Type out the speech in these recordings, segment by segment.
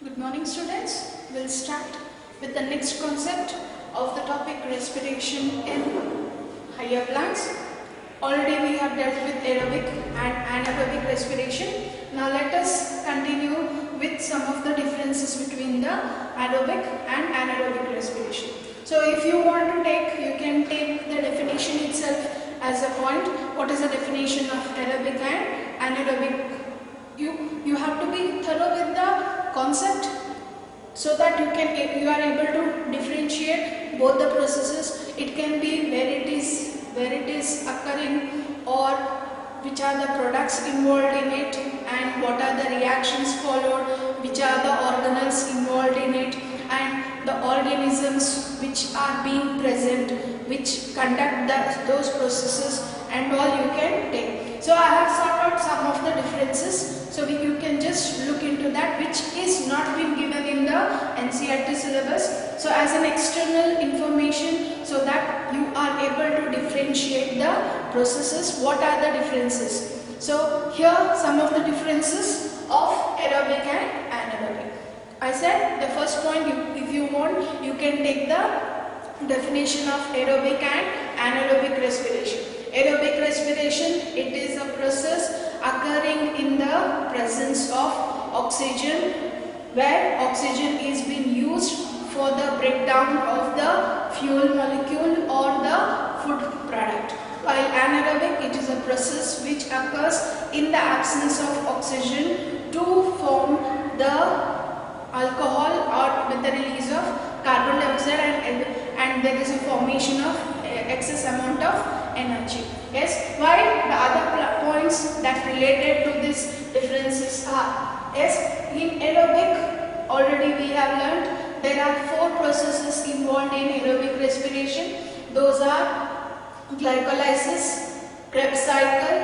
Good morning students. We'll start with the next concept of the topic respiration in higher plants. Already we have dealt with aerobic and anaerobic respiration. Now let us continue with some of the differences between the aerobic and anaerobic respiration. So if you want to take, you can take the definition itself as a point. What is the definition of aerobic and anaerobic? You have to be thorough with the concept so that you are able to differentiate both the processes. It can be where it is occurring, or which are the products involved in it, and what are the reactions followed, which are the organelles involved in it, and the organisms which are being present, which conduct those processes, and all you can take. So I have sought out some of the differences. So you can just look into that, which is not been given in the NCERT syllabus. So as an external information, so that you are able to differentiate the processes. What are the differences? So here some of the differences of aerobic and anaerobic. I said the first point, if you want, you can take the definition of aerobic and anaerobic respiration. Aerobic respiration, it is a process occurring in the presence of oxygen, where oxygen is being used for the breakdown of the fuel molecule or the food product. While anaerobic, it is a process which occurs in the absence of oxygen to form the alcohol, or with the release of carbon dioxide, and there is a formation of excess amount of energy. Yes, why the other points that related to these differences are, yes, in aerobic already we have learned there are 4 processes involved in aerobic respiration. Those are glycolysis, Krebs cycle,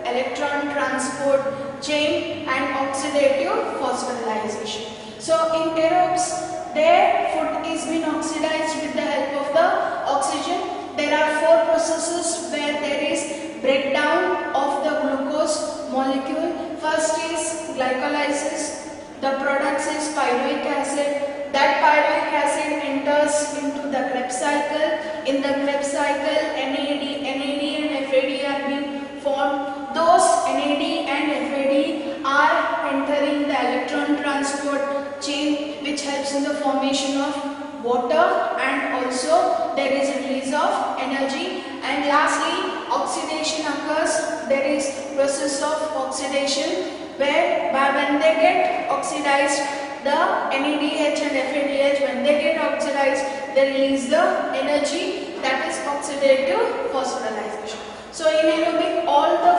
electron transport chain, and oxidative phosphorylation. So in aerobes, their food is being oxidized with the help of the oxygen. There are 4 processes where there is breakdown of the glucose molecule. First is glycolysis. The product is pyruvic acid. That pyruvic acid enters into the Krebs cycle. In the Krebs cycle, NAD and FAD are being formed. Those NAD and FAD are entering the electron transport chain, which helps in the formation of water, and also there is a release of energy. And lastly, oxidation occurs. There is process of oxidation where when they get oxidized, the NADH and FADH, when they get oxidized, they release the energy, that is oxidative phosphorylation. So in aerobic, all the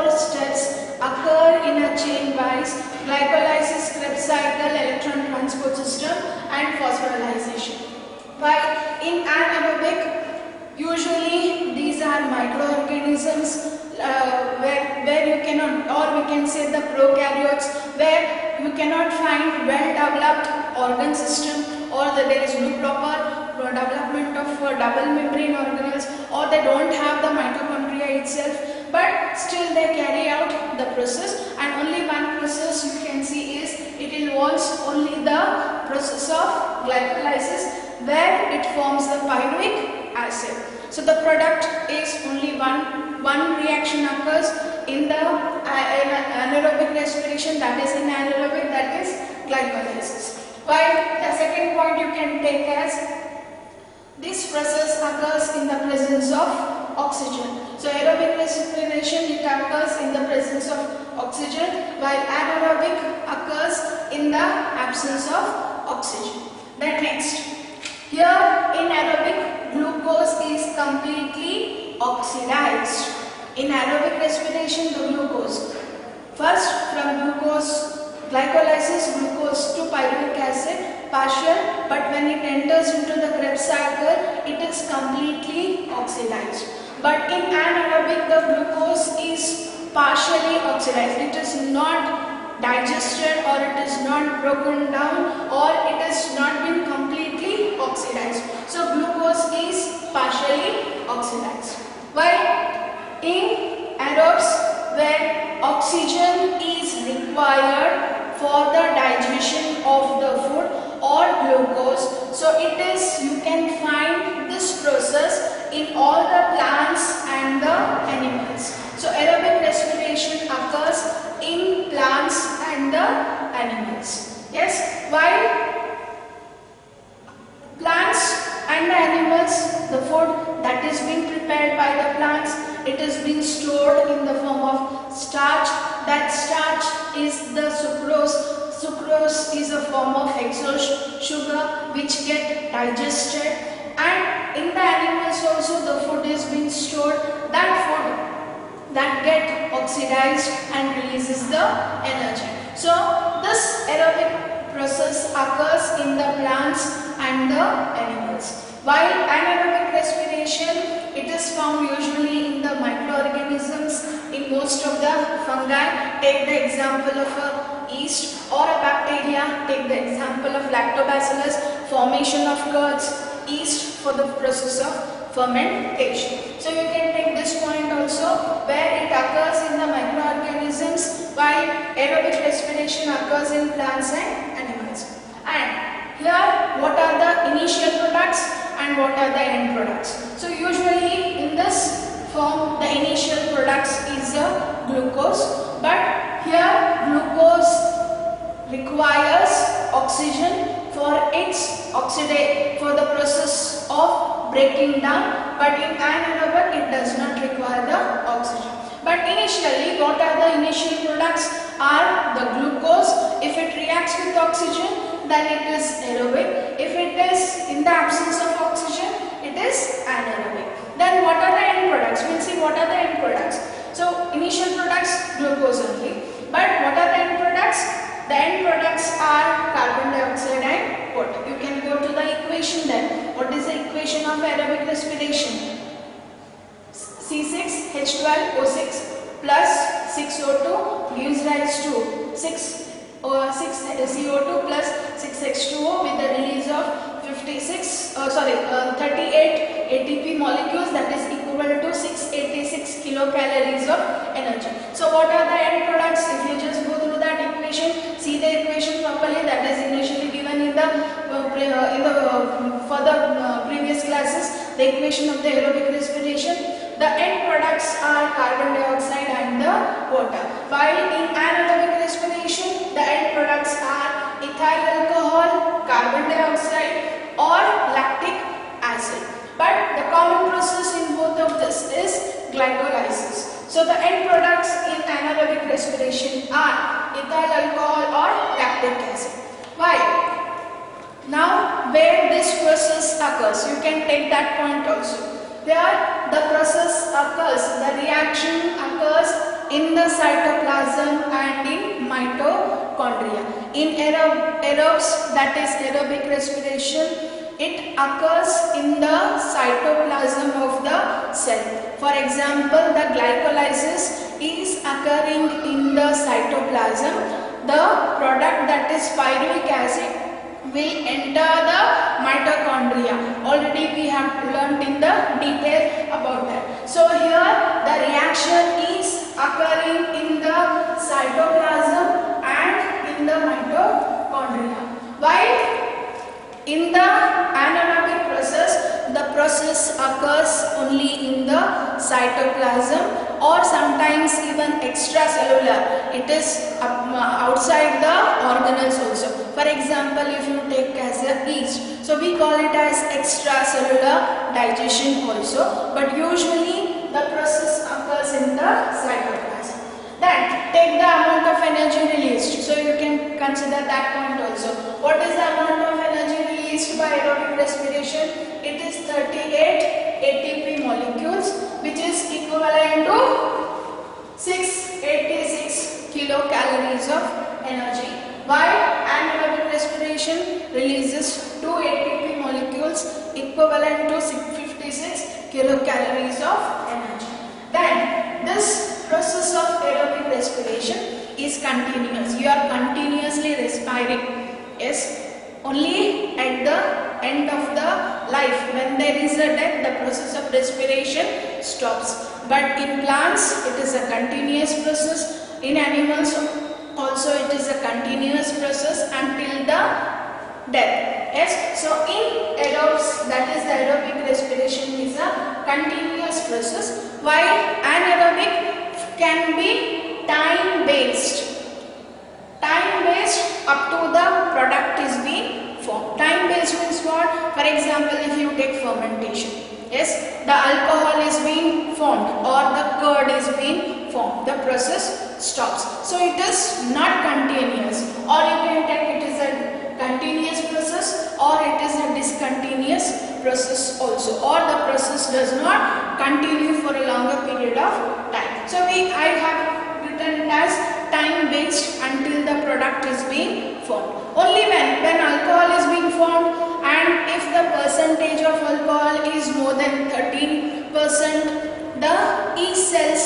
4 steps occur in a chain wise: glycolysis, Krebs cycle, electron transport system, and phosphorylation. While in anaerobic, usually these are microorganisms where you cannot, or we can say the prokaryotes, where you cannot find well-developed organ system, or there is no proper development of double membrane organelles, or they don't have the mitochondria itself, but still they carry out the process. And only one process you can see is it involves only the process of glycolysis, where it forms the pyruvic acid. So the product is only one reaction occurs in the anaerobic respiration, that is in anaerobic, that is glycolysis. While the second point you can take as this process occurs in the presence of oxygen. So aerobic respiration, it occurs in the presence of oxygen, while anaerobic occurs in the absence of oxygen. Then next, here in aerobic, glucose is completely oxidized. In aerobic respiration, the glucose, first from glycolysis, glucose to pyruvic acid, partial, but when it enters into the Krebs cycle, it is completely oxidized. But in anaerobic, the glucose is partially oxidized. It is not digested, or it is not broken down, or it has not been completely oxidized. So glucose is partially oxidized. While in aerobes, where oxygen is required for the digestion digestion of the food or glucose. So it is, you can find this process in all the plants and the animals. So aerobic respiration occurs in plants and the animals. Yes, while plants and the animals, the food that is being prepared by the plants, it is being stored in the form of starch. That starch is the sucrose. Sucrose is a form of exhaust sugar which get digested, and in the animals also the food is being stored. That food that get oxidized and releases the energy. So this aerobic process occurs in the plants and the animals. While anaerobic respiration, it is found usually in the microorganisms, in most of the fungi. Take the example of a yeast or a bacteria. Take the example of lactobacillus, formation of curds, yeast for the process of fermentation. So you can take this point also, where it occurs in the microorganisms, while aerobic respiration occurs in plants and animals. And here, what are the initial products and what are the end products? So usually in this form, the initial products is a glucose, but here glucose requires oxygen for its for the process of breaking down, but in anaerobic it does not require the oxygen. But initially, what are the initial products? Are the glucose. If it reacts with oxygen, then it is aerobic. If it is in the absence of oxygen, it is anaerobic. Then what are the end products? We'll see what are the end products. So initial products, glucose only. But what are the end products? The end products are carbon dioxide and water. You can go to the equation then. What is the equation of aerobic respiration? C6H12O6 plus 6O2 gives rise to 6 CO2 plus 6H2O with the release of 38 ATP molecules, that is equal to 686 kilocalories of energy. So what are the end products? If you just go through that equation, see the equation properly, that is initially given in the previous classes, the equation of the aerobic respiration. The end products are carbon dioxide and the water. While in anaerobic respiration, the end products are ethyl alcohol, carbon dioxide or lactic acid. But the common process in both of this is glycolysis. So the end products in anaerobic respiration are ethyl alcohol or lactic acid. Why? Now where this process occurs, you can take that point also. There the process occurs, the reaction occurs in the cytoplasm and in mitochondria. In aerobes, that is aerobic respiration, it occurs in the cytoplasm of the cell. For example, the glycolysis is occurring in the cytoplasm. The product, that is pyruvic acid, will enter the mitochondria. Already we have learnt in the detail about that. So here the reaction is occurring in the cytoplasm and in the mitochondria. While in the anaerobic process, the process occurs only in the cytoplasm or sometimes even extracellular. It is outside the organelles also. For example, if you take as a yeast, so we call it as extracellular digestion also, but usually the process occurs in the cytoplasm. Then take the amount of energy released. So you can consider that point also. What is the amount of energy released by aerobic respiration? It is 38 ATP molecules, which is equivalent to 686 kilocalories of energy. While anaerobic respiration releases 2 ATP molecules equivalent to 656 kilocalories of energy. Then this process of aerobic respiration is continuous. You are continuously respiring. Yes. Only at the end of the life, when there is a death, the process of respiration stops. But in plants, it is a continuous process. In animals, also it is a continuous process until the death. Yes, so in aerobes, that is the aerobic respiration is a continuous process, while anaerobic can be time based up to the product is being formed. Time based means what? For example, if you take fermentation, yes, the alcohol is being formed or the curd is being formed, the process stops. So it is not continuous, or you can take it is a continuous process or it is a discontinuous process also, or the process does not continue for a longer period of time. So I have written it as time based until the product is being formed. Only when alcohol is being formed, and if the percentage of alcohol is more than 13%, the yeast cells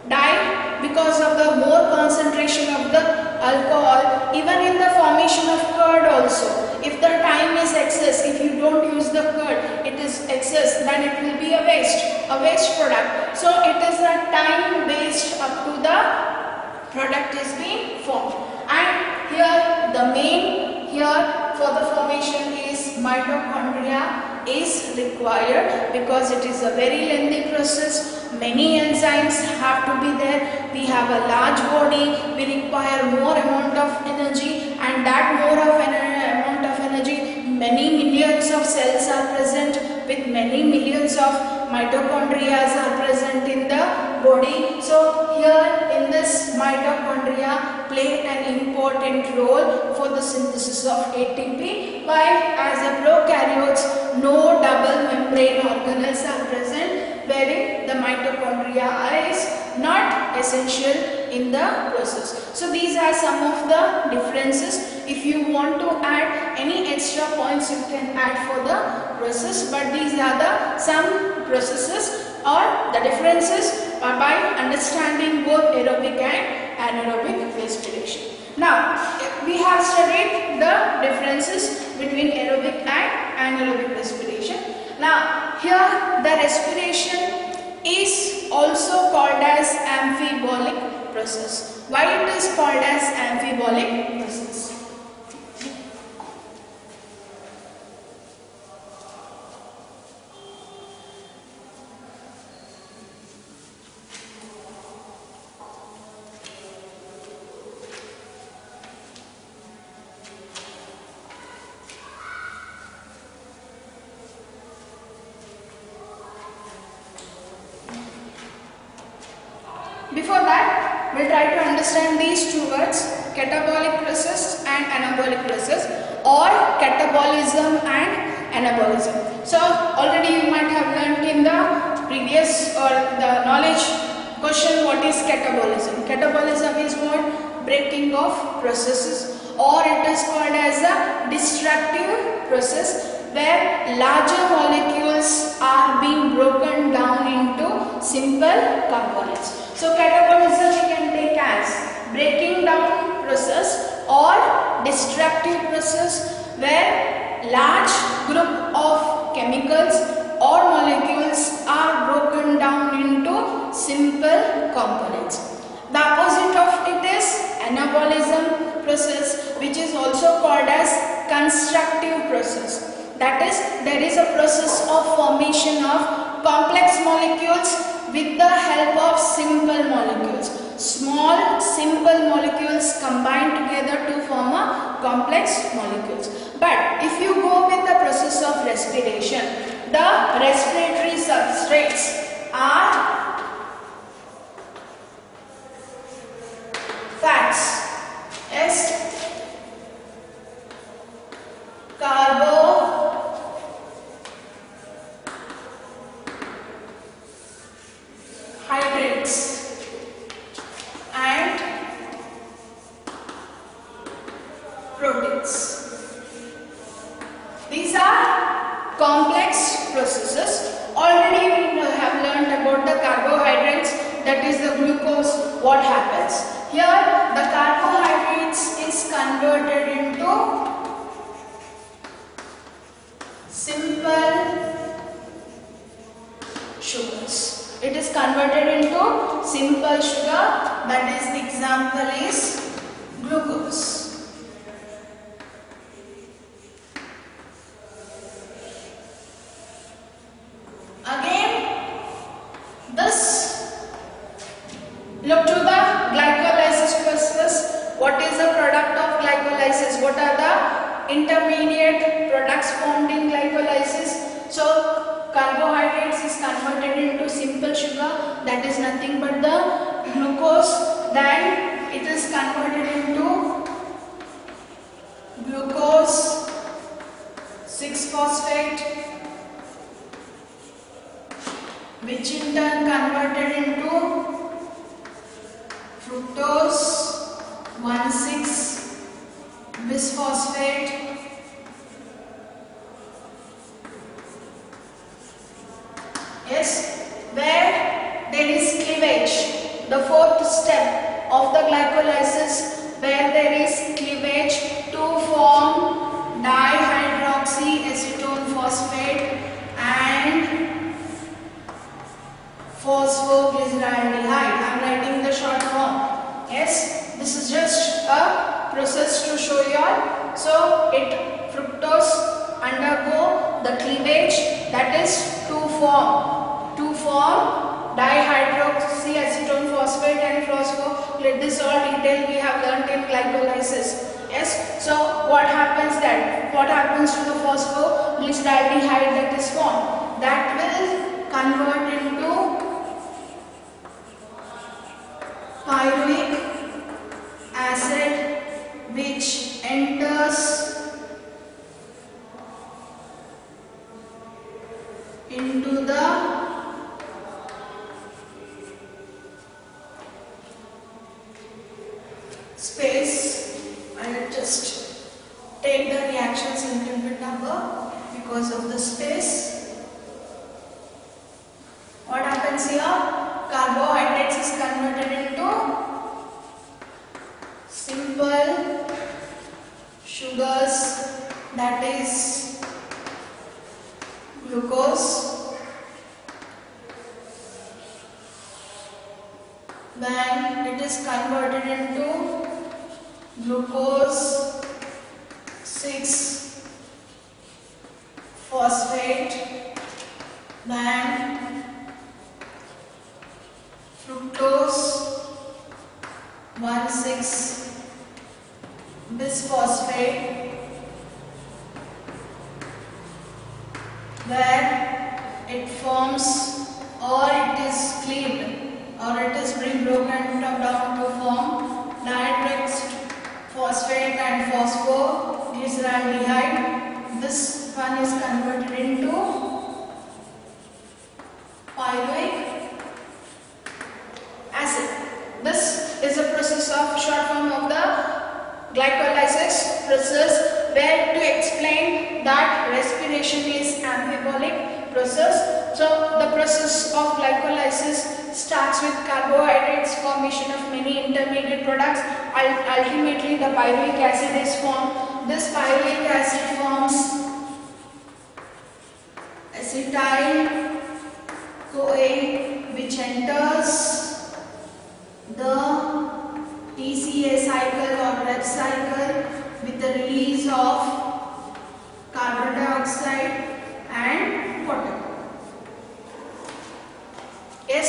die because of the more concentration of the alcohol. Even in the formation of curd also, if the time is excess, if you don't use the curd, it is excess, then it will be a waste product. So it is a time based up to the product is being formed. And here the main for the formation is mitochondria is required, because it is a very lengthy process. Many enzymes have to be there. We have a large body, we require more amount of energy, and that more of amount of energy, many millions of cells are present with many millions of mitochondria are present in the body. So here in this mitochondria play an important role for the synthesis of ATP, while as a prokaryotes no double membrane organelles are present, wherein the mitochondria is not essential in the process. So these are some of the differences. If you want to add any extra points, you can add for the process, but these are the some processes or the differences by understanding both aerobic and anaerobic respiration. Now we have studied the differences between aerobic and anaerobic respiration. Now here the respiration is also called as amphibolic process. Why it is called as amphibolic process? Before that, we'll try to understand these two words, catabolic process and anabolic process, or catabolism and anabolism. So already you might have learnt in the previous or the knowledge question what is catabolism. Catabolism is what? Breaking of processes, or it is called as a destructive process, where larger molecules are being broken down into simple components. So catabolism we can take as breaking down process or destructive process, where large group of chemicals or molecules are broken down into simple components. The opposite of it is anabolism process, which is also called as constructive process. That is, there is a process of formation of complex molecules with the help of simple molecules. Small simple molecules combine together to form a complex molecules. But if you go with the process of respiration, the respiratory substrates are fats, yes, carbohydrates and proteins. These are complex processes. Already we have learned about the carbohydrates, that is the glucose. What happens? Here the carbohydrates is converted into simple sugars. It is converted into simple sugar. That is, the example is sugar, that is nothing but the glucose. Then it is converted into glucose 6-phosphate, which in turn converted into fructose 1,6-bisphosphate, yes, where there is cleavage, the fourth step of the glycolysis, where there is cleavage to form dihydroxyacetone phosphate and phosphoglyceraldehyde. I am writing the short form. Yes, this is just a process to show you all. So fructose undergo the cleavage, that is to form dihydroxyacetone phosphate and phosphoglyceraldehyde. This all detail we have learnt in glycolysis. Yes, so what happens to the phosphoglyceraldehyde that is formed? That will convert into pyruvic acid, which enters into the space. I will just take the reactions a little bit number because of the space. What happens here? Carbohydrates is converted into simple sugars, that is glucose. Then it is converted into glucose 6-phosphate, then fructose 1,6-bisphosphate, where it forms, or it is cleaved, or it is being broken down to form nitrous phosphate and phosphoglyceraldehyde. This one is converted into pyruvic acid. This is a process of short form of the glycolysis process, where to explain that respiration is anabolic process. So the process of glycolysis starts with carbohydrates, formation of many intermediate products. Ultimately the pyruvic acid is formed. This pyruvic acid forms acetyl CoA, which enters the TCA cycle or Krebs cycle with the release of carbon dioxide and water. Yes,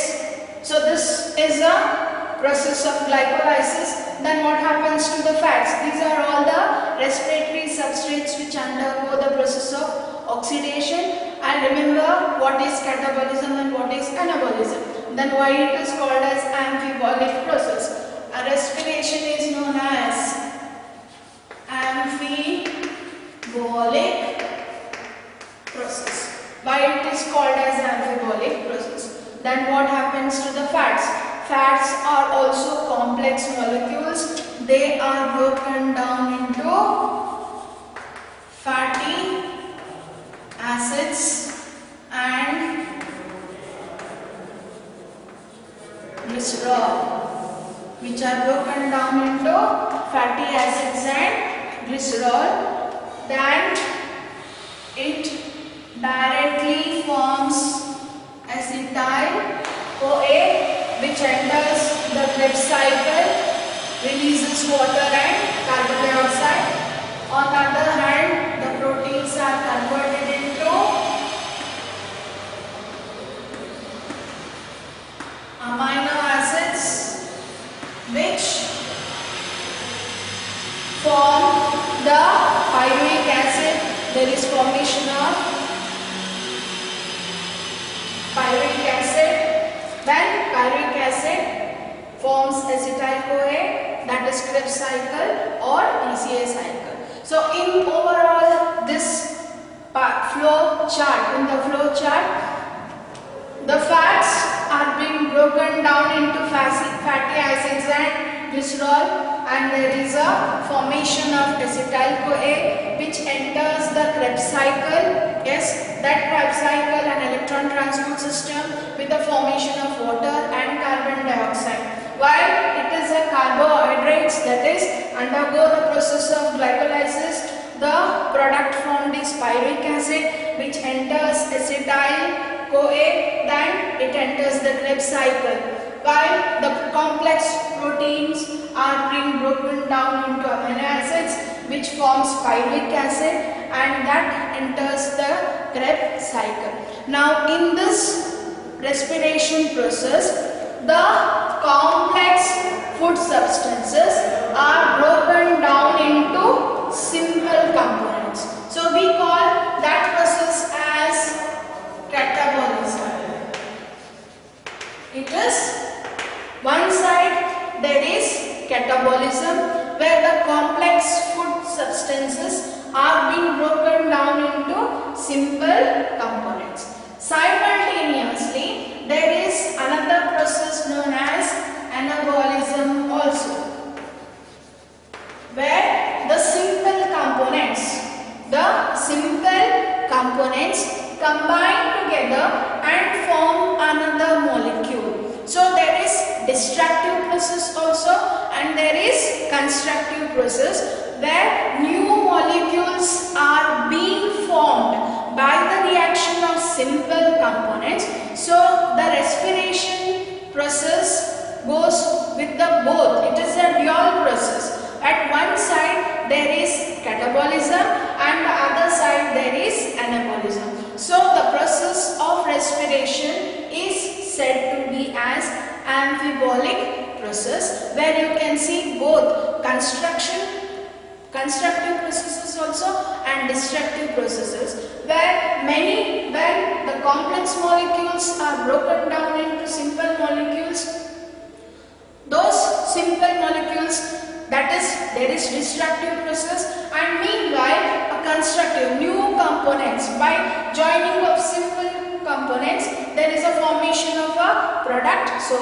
so this is a process of glycolysis. Then what happens to the fats? These are all the respiratory substrates which undergo the process of oxidation. And remember what is catabolism and what is anabolism. Then why it is called as amphibolic process. A respiration is known as amphibolic process. Why it is called as amphibolic process? Then what happens to the fats? Fats are also complex molecules. They are broken down into fatty acids and glycerol, which are broken down into fatty acids and glycerol. Then it directly forms acetyl CoA, which enters the Krebs cycle, releases water and carbon dioxide. On the other hand, the proteins are converted into amino acids, which form the pyruvic acid. There is formation of pyruvic acid. Then pyruvic acid forms acetyl-CoA, that is Krebs cycle or PCA cycle. So in overall this flow chart, the fats are being broken down into fatty acids and glycerol, and there is a formation of acetyl-CoA which enters the Krebs cycle. Yes, that Krebs cycle and electron transport system with the formation of water and carbon dioxide. While it is a carbohydrates that is undergo the process of glycolysis, the product formed is pyruvic acid which enters acetyl-CoA, then it enters the Krebs cycle. While the complex proteins are being broken down into amino acids which forms pyruvic acid, and that enters the Krebs cycle. Now in this respiration process, the complex food substances are broken down into simple components. So we call that process as catabolism. It is one side there is catabolism where the complex food substances are being broken down into simple components. Simultaneously, there is another process known as anabolism also, where the simple components combine together and form another molecule. So there is destructive process also, and there is constructive process where new molecules are being formed by the reaction of simple components. So the respiration process goes with the both. It is a dual process. At one side there is catabolism and the other side there is anabolism. So the process of respiration is said to be as amphibolic process, where you can see both constructive processes also and destructive processes, where when the complex molecules are broken down into simple molecules, those simple molecules, that is, there is destructive process, and meanwhile a constructive new components. By joining of simple components, there is a formation of a product. So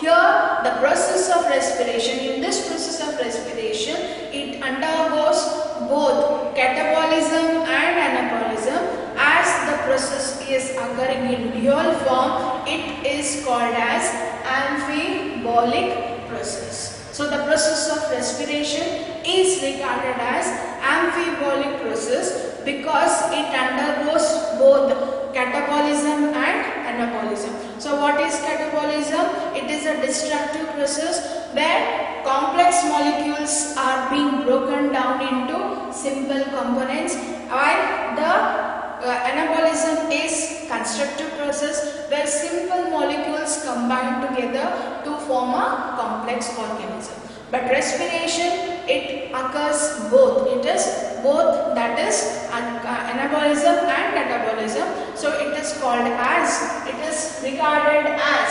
here the process of respiration, in this process of respiration, it undergoes both catabolism and anabolism. As the process is occurring in dual form, it is called as amphibolic process. So the process of respiration is regarded as amphibolic process because it undergoes both catabolism and anabolism. So what is catabolism? It is a destructive process where complex molecules are being broken down into simple components, while the anabolism is constructive process where simple molecules combine together to form a complex organism. But respiration, it occurs both. It is both, that is anabolism and catabolism. So it is called as, it is regarded as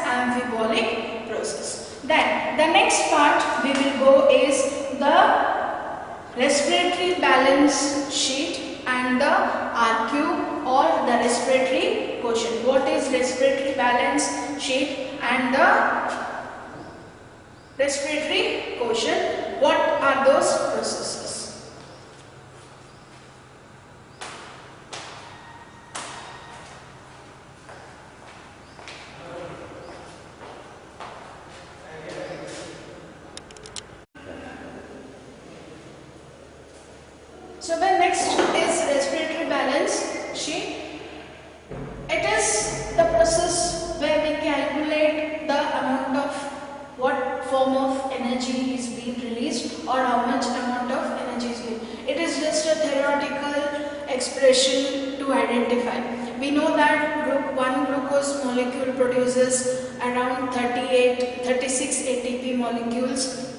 amphibolic process. Then the next part we will go is the respiratory balance sheet and the RQ or the respiratory quotient. What is respiratory balance sheet and the respiratory quotient? What are those processes? So the next is respiratory balance sheet. It is the process where we calculate the amount of what form of energy is being released or how much amount of energy is being. It is just a theoretical expression to identify. We know that group 1 glucose molecule produces around 36 ATP molecules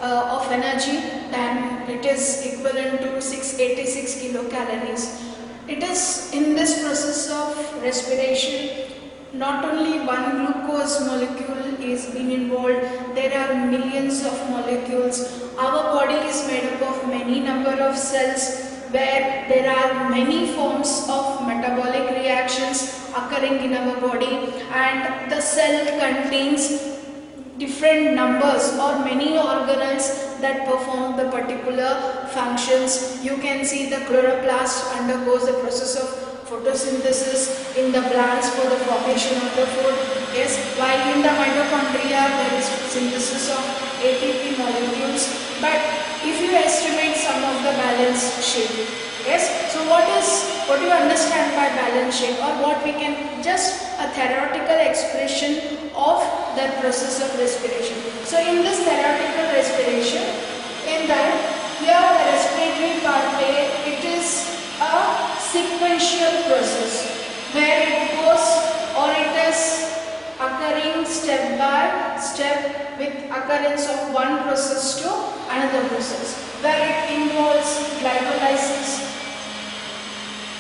of energy, then it is equivalent to 686 kilocalories. It is in this process of respiration, not only one glucose glucose molecule is being involved. There are millions of molecules. Our body is made up of many number of cells, where there are many forms of metabolic reactions occurring in our body, and the cell contains different numbers or many organelles that perform the particular functions. You can see the chloroplast undergoes the process of photosynthesis in the plants for the formation of the food. Yes, while in the mitochondria there is synthesis of ATP molecules. But if you estimate some of the balance shape, yes, so what do you understand by balance shape, or what we can just a theoretical expression of the process of respiration. So in this theoretical respiration, in that here the respiratory pathway, it is a sequential process where it goes, or it is occurring step by step with occurrence of one process to another process, where it involves glycolysis,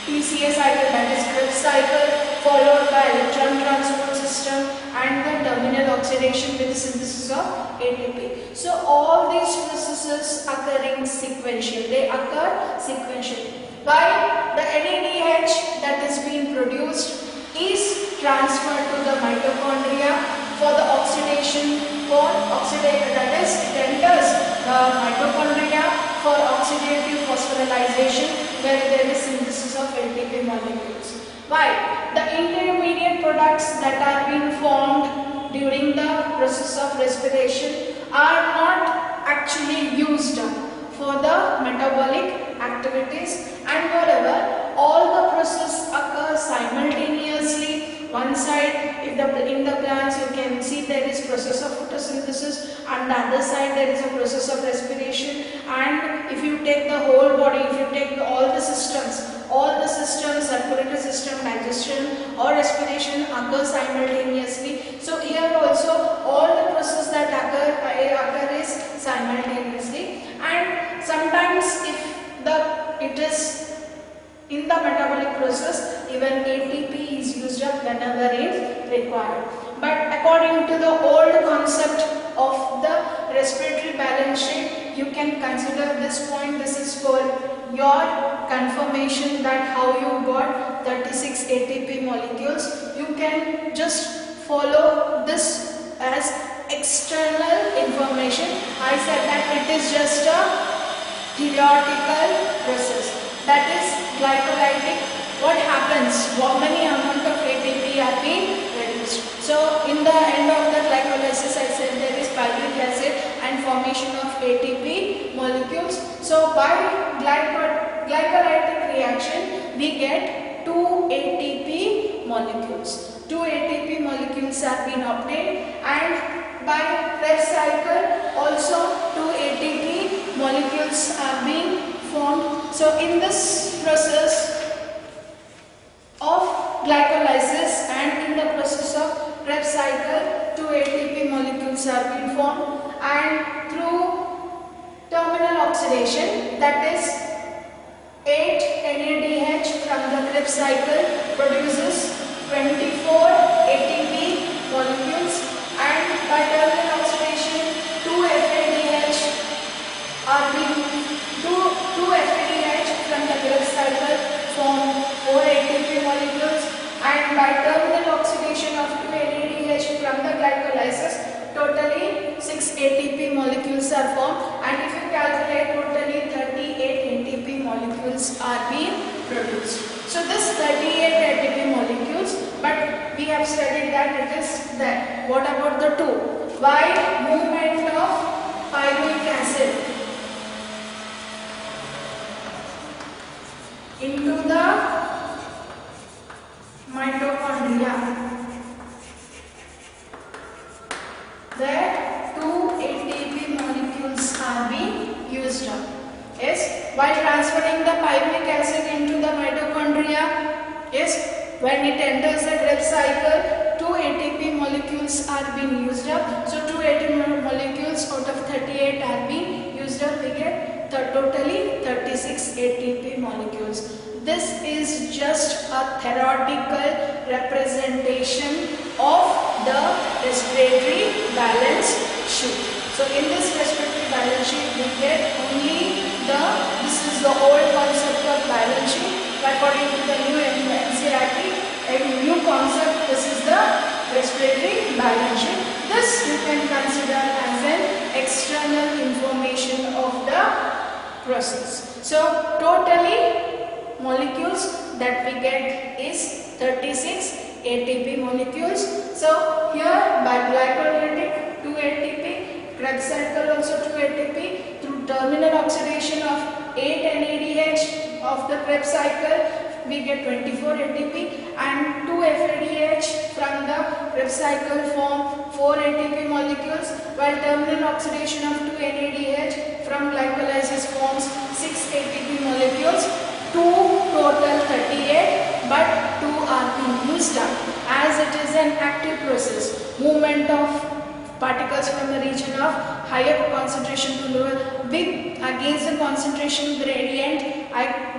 PCA cycle, that is Krebs cycle, followed by electron transport system, and the terminal oxidation with the synthesis of ATP. So all these processes occurring sequentially, they occur sequentially. While the NADH that is being produced is transferred to the mitochondria for the oxidation, that is, it enters the mitochondria for oxidative phosphorylation, where there is synthesis of ATP molecules. While the intermediate products that are being formed during the process of respiration are not actually used for the metabolic activities, and moreover all the process occurs simultaneously. One side, if in the plants you can see there is process of photosynthesis, and the other side there is a process of respiration. And if you take the whole body, if you take all the systems, circulatory system, digestion or respiration occur simultaneously. So here also all the processes that occur is simultaneously. And sometimes if it is in the metabolic process, even ATP is used up whenever it required. But according to the old concept of the respiratory balance sheet, you can consider this point. This is for your confirmation that how you got 36 ATP molecules. You can just follow this as external information. I said that it is just a theoretical process. That is glycolytic. What happens? How many amount of ATP are being reduced? So in the end of the glycolysis, I said there is pyruvic acid and formation of ATP molecules. So by glycolytic reaction, we get 2 ATP molecules. 2 ATP molecules are being obtained, and by Krebs cycle also 2 ATP molecules are being formed. So in this process of glycolysis and in the process of Krebs cycle, 2 ATP molecules are being formed, and through terminal oxidation, that is 8 NADH from the Krebs cycle produces 24 ATP molecules, and by terminal oxidation 2 FADH are being 2 FADH from the Krebs cycle form 4 ATP molecules, and by terminal oxidation of 2 NADH from the glycolysis, totally 6 ATP molecules are formed, and if you calculate, totally 38 ATP molecules are being produced. So this 38 ATP molecules, but we have studied that it is there. What about the 2? Why movement of pyruvic acid into the mitochondria, where 2 ATP molecules are being used up. Yes, while transferring the pyruvic acid into the mitochondria, yes, when it enters the Krebs cycle, 2 ATP molecules are being used up. So 2 ATP molecules out of 38 are being used up. We get totally 36 ATP molecules. This is just a theoretical representation of the respiratory balance sheet. So in this respiratory balance sheet we get only this is the old concept of balance sheet. According to the new NCERT, a new concept, this is the respiratory balance sheet. This you can consider as an external information of the process. So totally molecules that we get is 36 ATP molecules. So here by glycolytic 2 ATP, Krebs cycle also 2 ATP, through terminal oxidation of 8 NADH of the Krebs cycle we get 24 ATP, and 2 FADH from the Krebs cycle form 4 ATP molecules, while terminal oxidation of 2 NADH from glycolysis forms 6 ATP molecules. 2 total 38, but 2 are being used up as it is an active process. Movement of particles from the region of higher concentration to lower with against the concentration gradient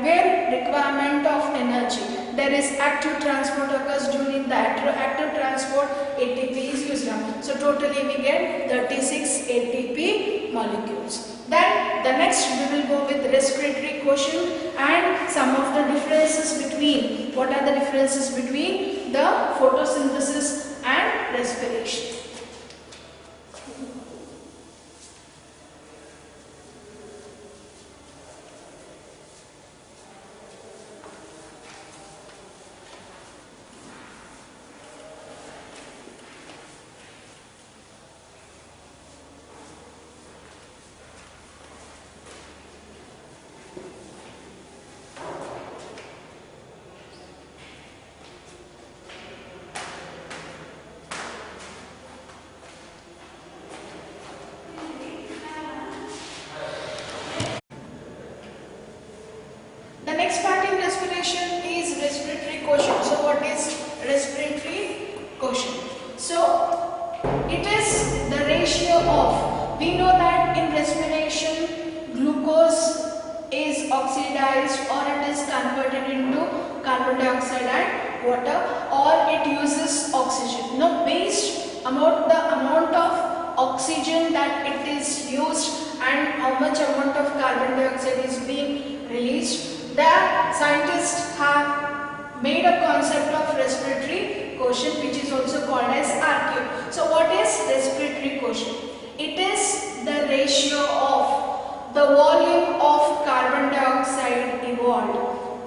where requirement of energy. There is active transport occurs during the active transport ATP is used up. So totally we get 36 ATP molecules. Then the next we will go with respiratory quotient and some of the differences between, what are the differences between the photosynthesis and respiration. The next part in respiration is respiratory quotient. So what is respiratory quotient? So it is the ratio of, we know that in respiration glucose is oxidized or it is converted into carbon dioxide and water, or it uses oxygen. Now based about the amount of oxygen that it is used and how much amount of carbon dioxide is being released, the scientists have made a concept of respiratory quotient which is also called as RQ. So what is respiratory quotient? It is the ratio of the volume of carbon dioxide evolved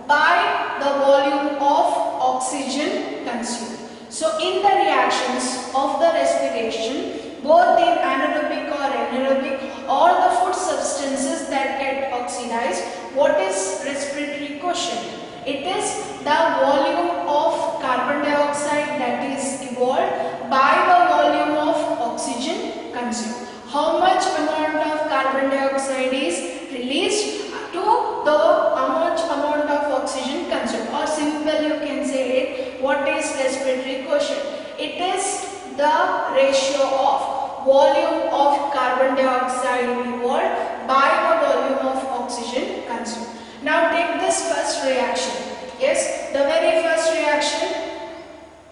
by the volume of oxygen consumed. So in the reactions of the respiration, both in anaerobic or anaerobic or the food substances that get oxidized, what is respiratory quotient? It is the volume of carbon dioxide that is evolved by the volume of oxygen consumed. How much amount of carbon dioxide is released to the how much amount of oxygen consumed, or simple you can say it, what is respiratory quotient? It is the ratio of volume of carbon dioxide evolved by the volume of oxygen consumed. Now take this first reaction. Yes, the very first reaction,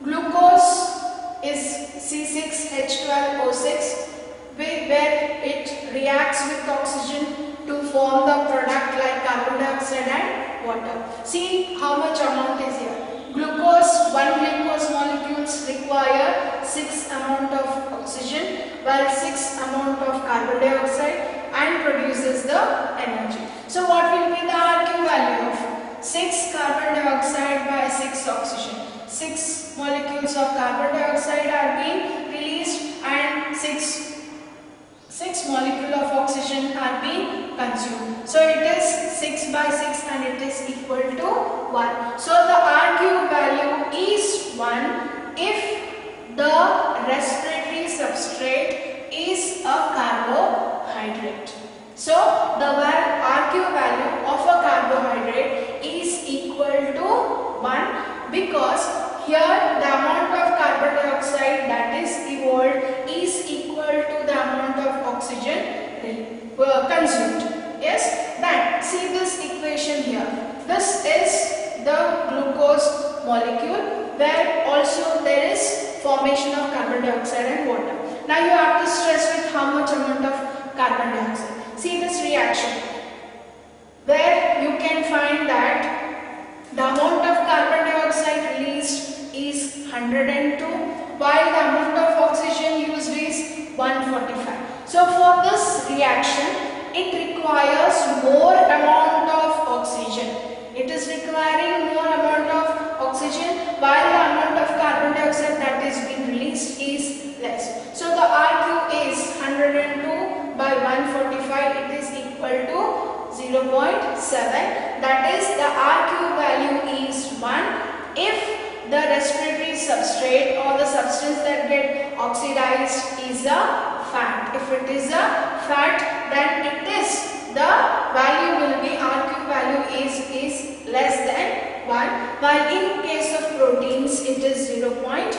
glucose is C6H12O6 where it reacts with oxygen to form the product like carbon dioxide and water. See how much amount is here. Glucose, 1 glucose molecules require 6 amount of oxygen while 6 amount of carbon dioxide and produces the energy. So what will be the RQ value of 6 carbon dioxide by 6 oxygen? 6 molecules of carbon dioxide are being released and 6 molecules of oxygen are being consumed. So it is 6 by 6 and it is equal to 1. So the RQ value is 1 if the respiratory substrate is a carbohydrate. So the RQ value of a carbohydrate is equal to 1 because here the amount of carbon dioxide that is evolved is equal to the amount of oxygen consumed. Yes, then see this equation here. This is the glucose molecule where also there is formation of carbon dioxide and water. Now you have to stress with how much amount of carbon dioxide. See this reaction where you can find that the amount of carbon dioxide released is 102 while the amount of oxygen used is 145. So for this reaction it requires more amount of oxygen. It is requiring more amount of oxygen while the amount of carbon dioxide that is being released is less. So the RQ is 102 by 145, it is equal to 0.7. That is the RQ value is 1 if the respiratory substrate or the substance that get oxidized is a fat. If it is a fat, then it is the value will be RQ value is less than 1, while in case of proteins it is 0.9.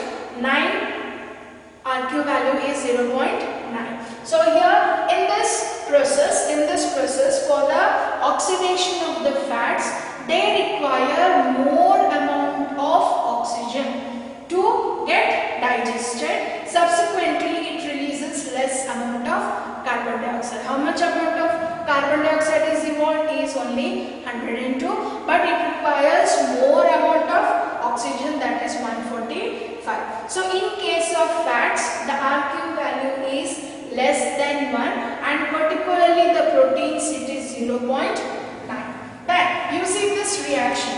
RQ value is 0.9. So here in this process for the oxidation of the fats, they require more amount of oxygen to get digested. Subsequently it releases less amount of carbon dioxide. How much amount of carbon dioxide is evolved is only 102, but it requires more amount of oxygen, that is 145. So in case of fats the RQ value is less than 1 and particularly the proteins it is 0.9. Then using this reaction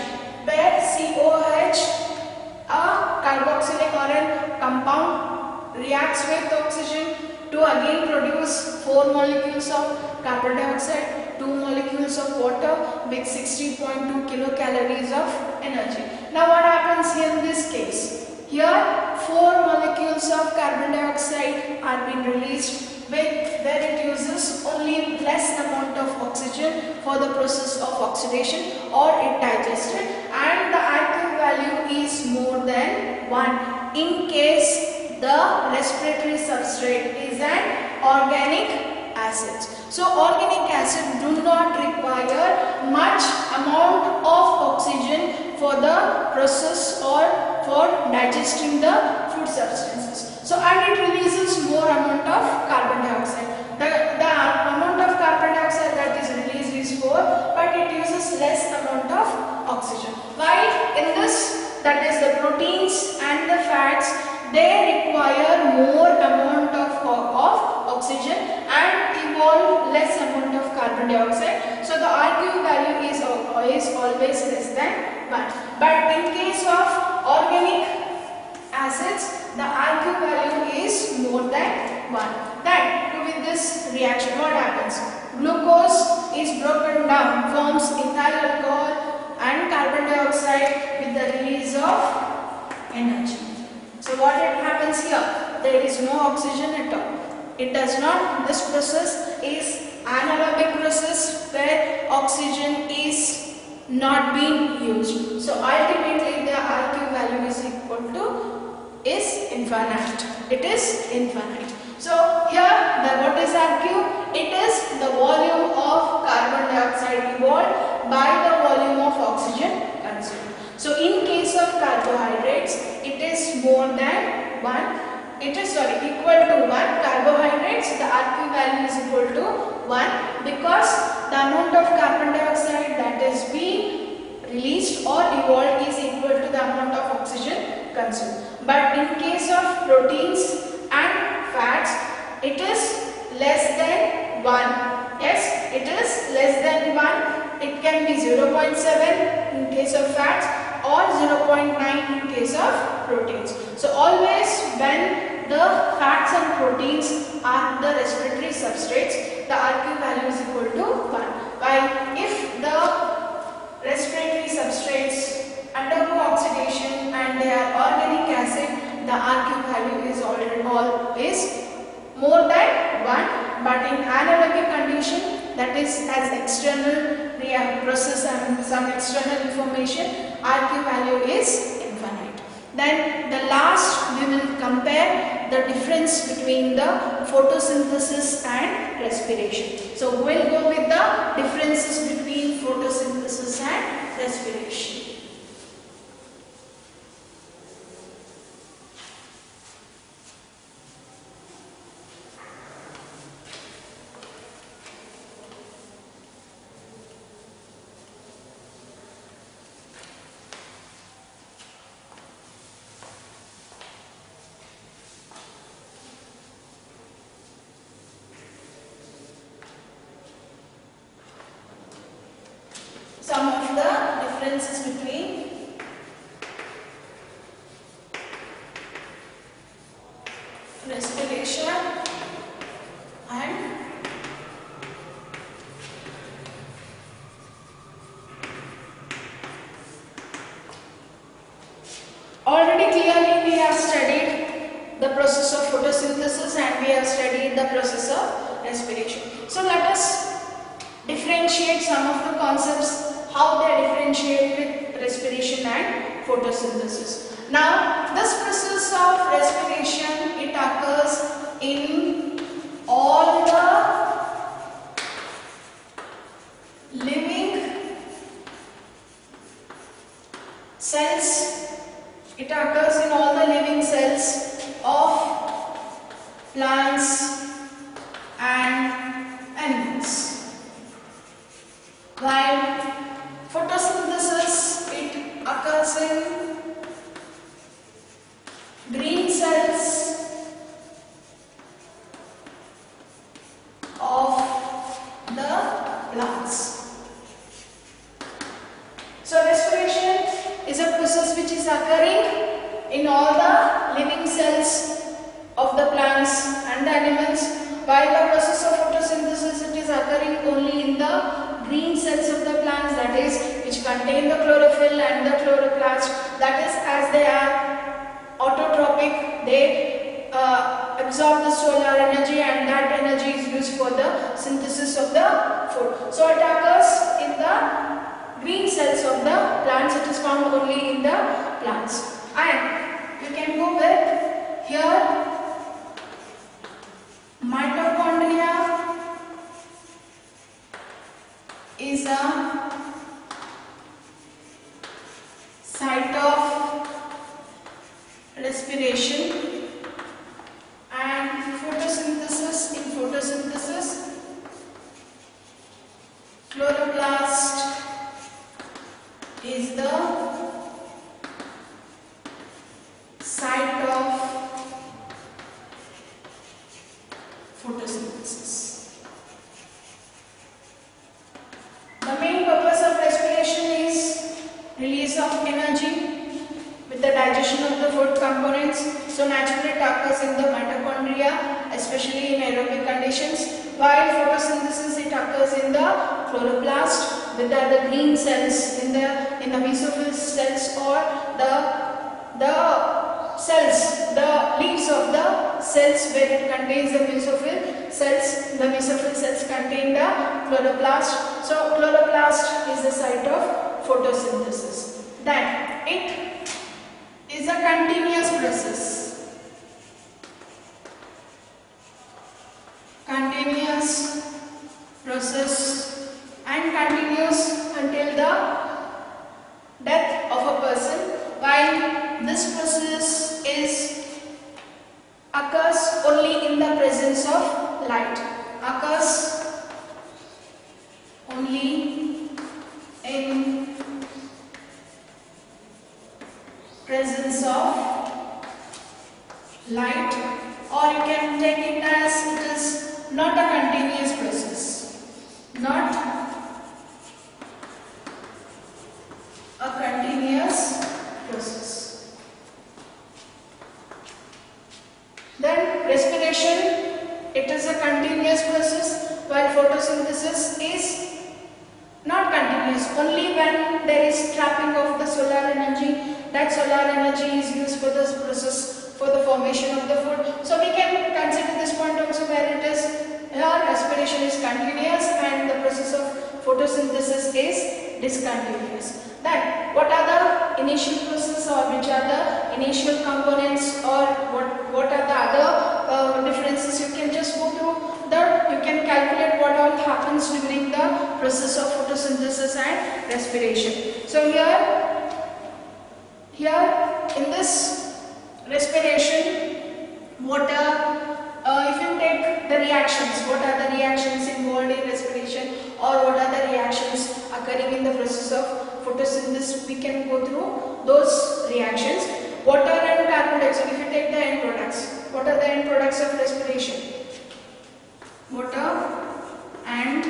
where COH, a carboxylic or a compound, reacts with oxygen to again produce 4 molecules of carbon dioxide, 2 molecules of water with 60.2 kilocalories of energy. Now what happens here in this case? Here 4 molecules of carbon dioxide are being released where it uses only less amount of oxygen for the process of oxidation or it digested, and the RQ value is more than 1 in case the respiratory substrate is an organic acid. So organic acid do not require much amount of oxygen for the process or for digesting the food substances. So and it releases more amount of carbon dioxide. The amount of carbon dioxide that is released is 4, but it uses less amount of oxygen. While in this, that is the proteins and the fats, they require more amount of oxygen and evolve less amount of carbon dioxide. So the RQ value is always less than 1. But in case of organic acids, the RQ value is more than 1. Then with this reaction what happens? Glucose is broken down, forms ethyl alcohol and carbon dioxide with the release of energy. So what happens here? There is no oxygen at all. It does not. This process is anaerobic process where oxygen is not being used. So ultimately the RQ value is equal to infinite. It is infinite. So here what is RQ? It is the volume of carbon dioxide evolved by the volume of oxygen consumed. So in case of carbohydrates, it is more than 1. It is equal to 1. Carbohydrates, the RQ value is equal to 1 because the amount of carbon dioxide that is being released or evolved is equal to the amount of oxygen consumed. But in case of proteins and fats, it is less than 1. Yes, it is less than 1. It can be 0.7 in case of fats or 0.9 in case of proteins. So always when the fats and proteins are the respiratory substrates, the RQ value is equal to 1. While if the respiratory substrates undergo oxidation and they are organic acid, the RQ value is always more than 1. But in anaerobic condition, that is as external process and some external information, RQ value is infinite. Then the last we will compare the difference between the photosynthesis and respiration. So we will go with the differences between photosynthesis and respiration. differences between respiration and already clearly we have studied the process of photosynthesis and we have studied the process of respiration. So let us differentiate some of the concepts, how they differentiate with respiration and photosynthesis. Now this process of respiration, it occurs in all the living cells. It occurs in all the living cells of plants and animals. While photosynthesis, it occurs in green cells of the plants. So respiration is a process which is occurring in all the living cells of the plants and the animals, while the process of photosynthesis, it is occurring only in the green cells of the plants, that is, which contain the chlorophyll and the chloroplast. That is, as they are autotrophic, they absorb the solar energy and that energy is used for the synthesis of the food. So it occurs in the green cells of the plants, it is found only in the plants. And you can go with here mitochondria is a site of respiration, and photosynthesis, in photosynthesis chloroplast is the site of photosynthesis. The main purpose of respiration is release of energy with the digestion of the food components. So naturally it occurs in the mitochondria, especially in aerobic conditions, while photosynthesis, it occurs in the chloroplast with the green cells, in the mesophyll cells, or the cells, the leaves of the cells where it contains the mesophyll cells. The mesophyll cells contain the chloroplast. So chloroplast is the site of photosynthesis. Then it is a continuous process. Continuous process and continuous until the death of a person, while this process occurs only in the presence of light. Occurs only in presence of light, or you can take it as it is not a continuous process. Not a continuous process. Then respiration, it is a continuous process, while photosynthesis is not continuous. Only when there is trapping of the solar energy, that solar energy is used for this process, for the formation of the food. So we can consider this point also where it is here respiration is continuous and the process of photosynthesis is discontinuous. Then what are the initial processes, or which are the initial components, or what are the other differences? You can just go through that. You can calculate what all happens during the process of photosynthesis and respiration. So here in this respiration, if you take the reactions, what are the reactions involved in respiration, or what are the reactions occurring in the process of photosynthesis, we can go through those reactions. Water and carbon dioxide, if you take the end products, what are the end products of respiration? Water and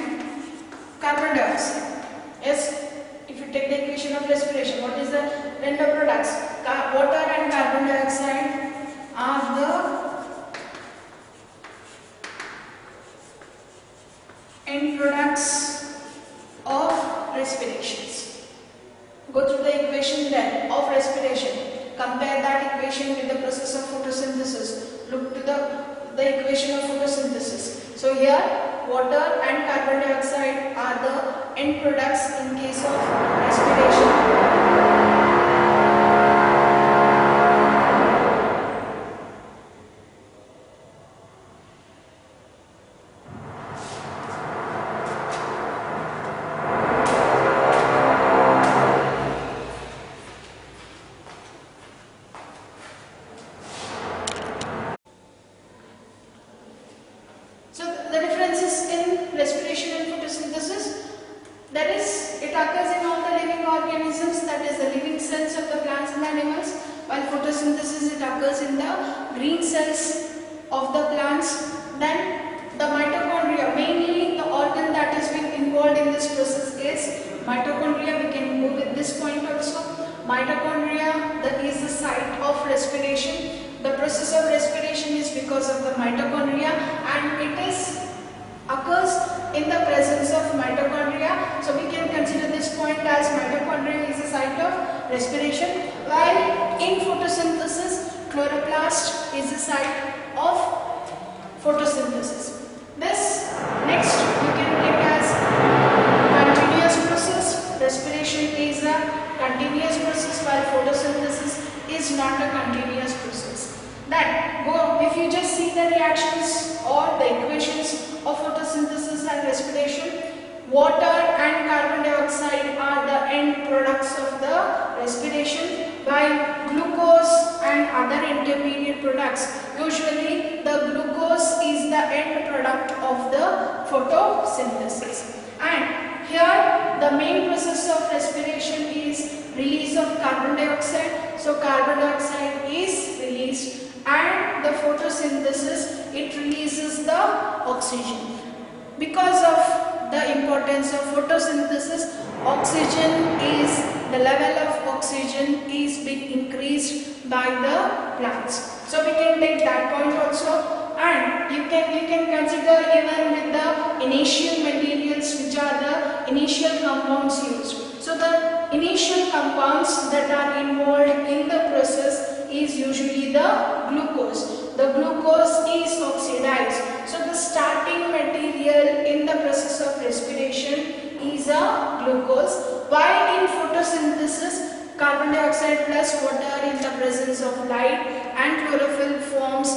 carbon dioxide. Yes, if you take the equation of respiration, respiration. What is the end products? Water and carbon dioxide are the end products of respirations. Go through the equation then of respiration. Compare that equation with the process of photosynthesis. Look to the equation of photosynthesis. So here water and carbon dioxide are the end products in case of respiration. Of the plants. Then the mitochondria, mainly the organ that has been involved in this process is mitochondria. We can go with this point also. Mitochondria, that is the site of respiration. The process of respiration is because of the mitochondria, and it occurs in the presence of mitochondria. So we can consider this point as mitochondria is the site of respiration, while in photosynthesis chloroplast is the site of photosynthesis. This next you can take as continuous process. Respiration is a continuous process, while photosynthesis is not a continuous process. Then if you just see the reactions or the equations of photosynthesis and respiration, water and carbon dioxide are the end products of the respiration, while glucose and other intermediate products, usually the glucose is the end product of the photosynthesis. And here the main process of respiration is release of carbon dioxide. So carbon dioxide is released, and the photosynthesis, it releases the oxygen. Because of the importance of photosynthesis, the level of oxygen is being increased by the plants. So we can take that point also, and you can consider even with the initial materials, which are the initial compounds used. So the initial compounds that are involved in the process is usually the glucose. The glucose is oxidized. So the starting material in the process of respiration is a glucose, while in photosynthesis carbon dioxide plus water in the presence of light and chlorophyll forms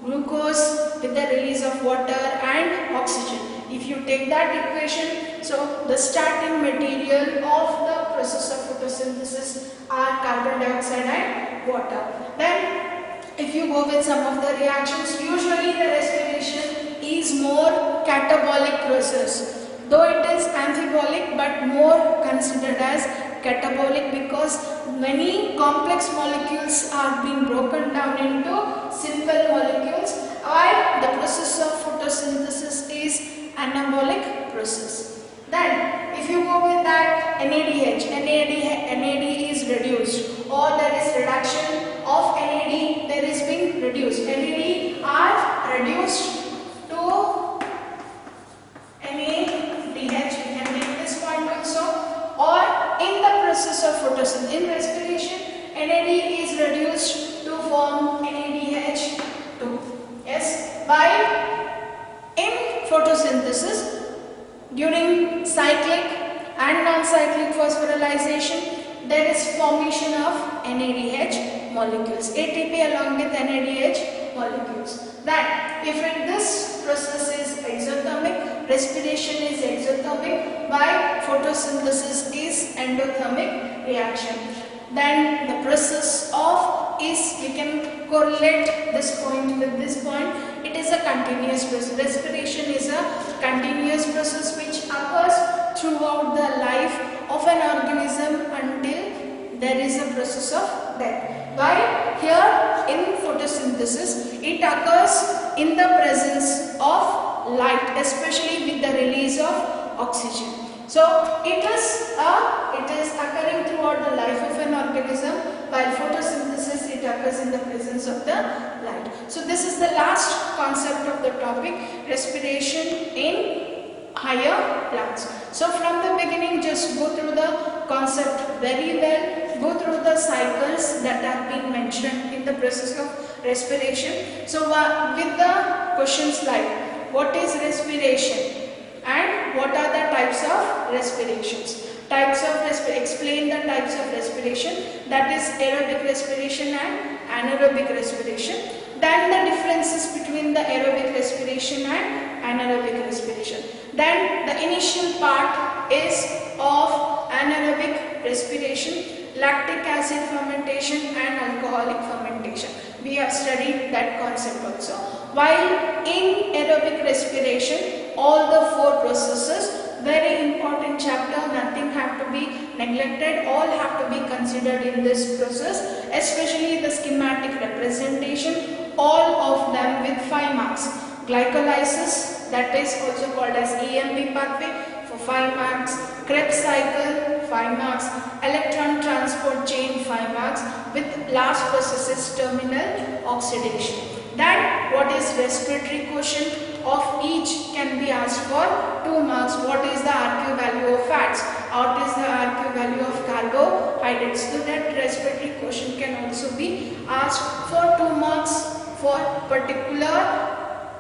glucose with the release of water and oxygen. If you take that equation, so the starting material of the process of photosynthesis are carbon dioxide and water. Then if you go with some of the reactions, usually the respiration is more catabolic process, though it is amphibolic, but more considered as catabolic, because many complex molecules are being broken down into simple molecules, while the process of photosynthesis is anabolic process. Then if you go with that NAD is reduced, or there is reduction of NAD, there is being reduced. NAD are reduced to NADH, you can take this point also, or in the process of photosynthesis, in respiration, NAD is reduced to form NADH2. Yes, while in photosynthesis, during cyclic and non-cyclic phosphorylation, there is formation of NADH molecules, ATP along with NADH molecules. That if this process is exothermic, respiration is exothermic, while photosynthesis is endothermic reaction. Then the process of is, we can correlate this point with this point, it is a continuous process. Respiration is a continuous process which occurs throughout the life of an organism until there is a process of death. While here in photosynthesis, it occurs in the presence of light, especially with the release of oxygen. So it is occurring throughout the life of an organism, while photosynthesis it occurs in the presence of the light. So this is the last concept of the topic, respiration in higher plants. So from the beginning, just go through the concept very well, go through the cycles that have been mentioned in the process of respiration. So with the questions like what is respiration and what are the types of respirations? Explain the types of respiration, that is aerobic respiration and anaerobic respiration. Then the differences between the aerobic respiration and anaerobic respiration. Then the initial part is of anaerobic respiration, lactic acid fermentation and alcoholic fermentation. We have studied that concept also. While in aerobic respiration, all the four processes, very important chapter, nothing have to be neglected, all have to be considered in this process, especially the schematic representation, all of them with 5 marks. Glycolysis, that is also called as EMP pathway, for 5 marks. Krebs cycle, 5 marks. Electron transport chain, 5 marks, with last process is terminal oxidation. Then what is respiratory quotient of each can be asked for 2 marks. What is the RQ value of fats? What is the RQ value of carbohydrates? So that respiratory quotient can also be asked for 2 marks for particular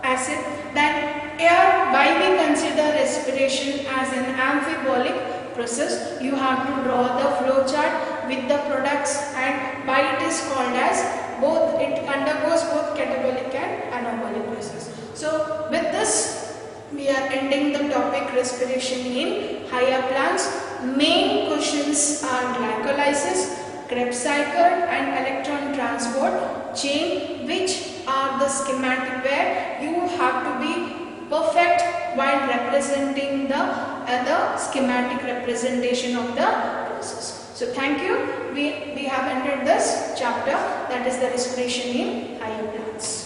acid. Then here, why we consider respiration as an amphibolic process, you have to draw the flow chart with the products and why it is called as both, it undergoes both catabolic and anabolic process. So with this we are ending the topic respiration in higher plants. Main questions are glycolysis, Krebs cycle and electron transport chain, which are the schematic where you have to be perfect while representing the schematic representation of the process. So thank you. We have ended this chapter, that is the respiration in higher plants.